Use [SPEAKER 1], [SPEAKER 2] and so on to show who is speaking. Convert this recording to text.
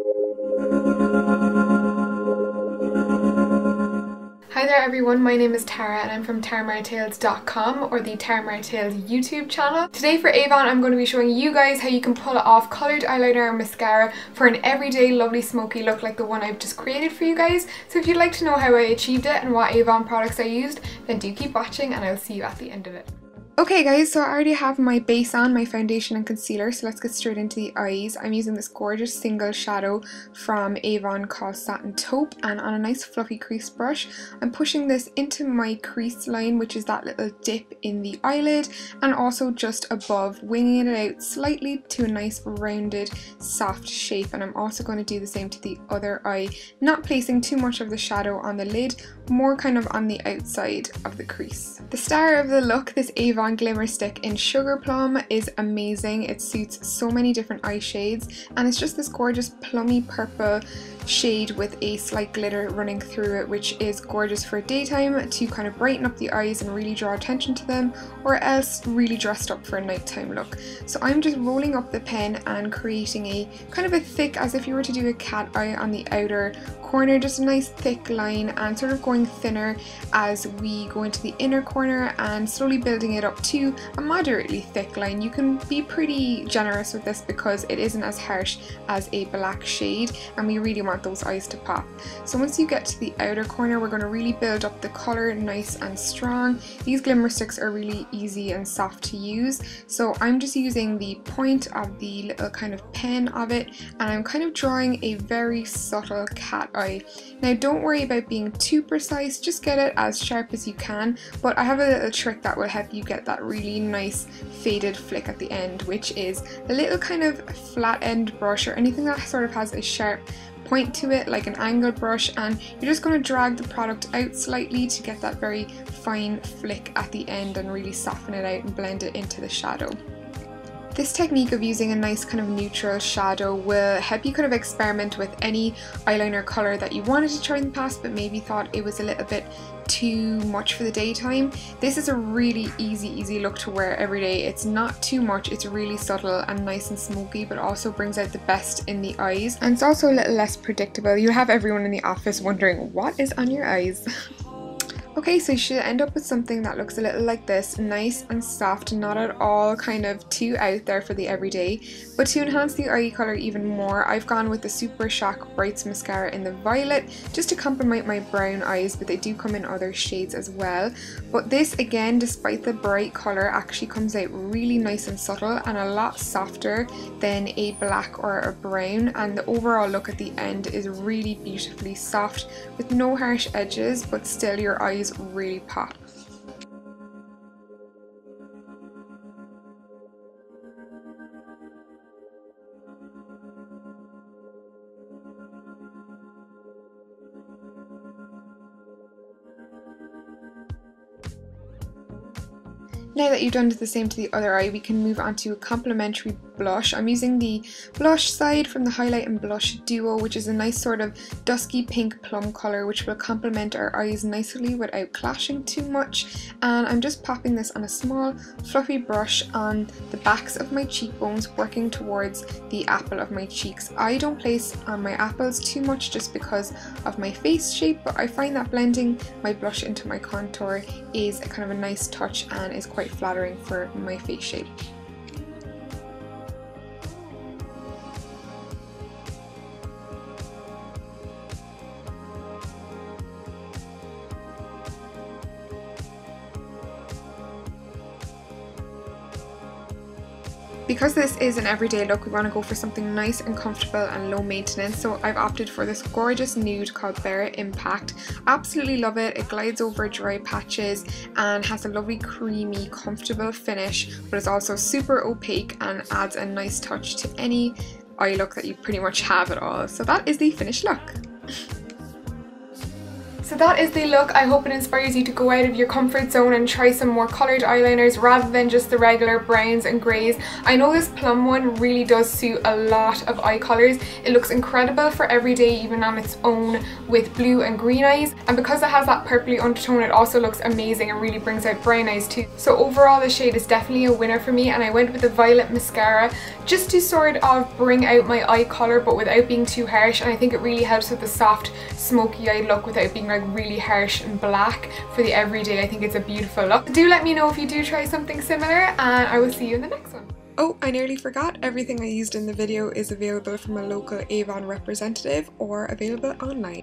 [SPEAKER 1] Hi there everyone, my name is Tara and I'm from TaraMartales.com or the Tara Martales YouTube channel. Today for Avon I'm going to be showing you guys how you can pull off coloured eyeliner and mascara for an everyday lovely smoky look like the one I've just created for you guys. So if you'd like to know how I achieved it and what Avon products I used, then do keep watching and I'll see you at the end of it. Okay guys, so I already have my base on, my foundation and concealer, so let's get straight into the eyes. I'm using this gorgeous single shadow from Avon called Satin Taupe, and on a nice fluffy crease brush I'm pushing this into my crease line, which is that little dip in the eyelid, and also just above, winging it out slightly to a nice rounded soft shape. And I'm also going to do the same to the other eye, not placing too much of the shadow on the lid, more kind of on the outside of the crease. The star of the look, this Avon Glimmerstick in Sugar Plum, is amazing. It suits so many different eye shades and it's just this gorgeous plummy purple shade with a slight glitter running through it, which is gorgeous for daytime to kind of brighten up the eyes and really draw attention to them, or else really dressed up for a nighttime look. So I'm just rolling up the pen and creating a kind of a thick, as if you were to do a cat eye on the outer corner, just a nice thick line, and sort of going thinner as we go into the inner corner and slowly building it up to a moderately thick line. You can be pretty generous with this because it isn't as harsh as a black shade and we really want those eyes to pop. So once you get to the outer corner, we're going to really build up the colour nice and strong. These glimmer sticks are really easy and soft to use, so I'm just using the point of the little kind of pen of it and I'm kind of drawing a very subtle cat eye. Now don't worry about being too precise, just get it as sharp as you can, but I have a little trick that will help you get that really nice faded flick at the end, which is a little kind of flat end brush or anything that sort of has a sharp point to it, like an angled brush, and you're just going to drag the product out slightly to get that very fine flick at the end and really soften it out and blend it into the shadow. This technique of using a nice kind of neutral shadow will help you kind of experiment with any eyeliner colour that you wanted to try in the past but maybe thought it was a little bit too much for the daytime. This is a really easy look to wear every day. It's not too much, it's really subtle and nice and smoky, but also brings out the best in the eyes, and it's also a little less predictable. You have everyone in the office wondering what is on your eyes. Okay, so you should end up with something that looks a little like this, nice and soft, not at all kind of too out there for the everyday. But to enhance the eye colour even more, I've gone with the SuperShock Brights Mascara in the violet, just to complement my brown eyes, but they do come in other shades as well. But this, again, despite the bright colour, actually comes out really nice and subtle and a lot softer than a black or a brown, and the overall look at the end is really beautifully soft with no harsh edges, but still your eyes really pop. Now that you've done the same to the other eye, we can move on to a complementary blush. I'm using the blush side from the Highlight and Blush Duo, which is a nice sort of dusky pink plum colour, which will complement our eyes nicely without clashing too much. And I'm just popping this on a small fluffy brush on the backs of my cheekbones, working towards the apple of my cheeks. I don't place on my apples too much just because of my face shape, but I find that blending my blush into my contour is a kind of a nice touch and is quite flattering for my face shape. Because this is an everyday look, we want to go for something nice and comfortable and low maintenance, so I've opted for this gorgeous nude called Bare Impact. Absolutely love it. It glides over dry patches and has a lovely creamy comfortable finish, but it's also super opaque and adds a nice touch to any eye look that you pretty much have at all. So that is the finished look. So that is the look. I hope it inspires you to go out of your comfort zone and try some more coloured eyeliners rather than just the regular browns and greys. I know this Plum one really does suit a lot of eye colours. It looks incredible for every day, even on its own with blue and green eyes, and because it has that purpley undertone, it also looks amazing and really brings out brown eyes too. So overall the shade is definitely a winner for me, and I went with the violet mascara just to sort of bring out my eye colour but without being too harsh, and I think it really helps with the soft smoky eye look without being like really harsh and black for the everyday. I think it's a beautiful look. Do let me know if you do try something similar, and I will see you in the next one. Oh, I nearly forgot, everything I used in the video is available from a local Avon representative or available online.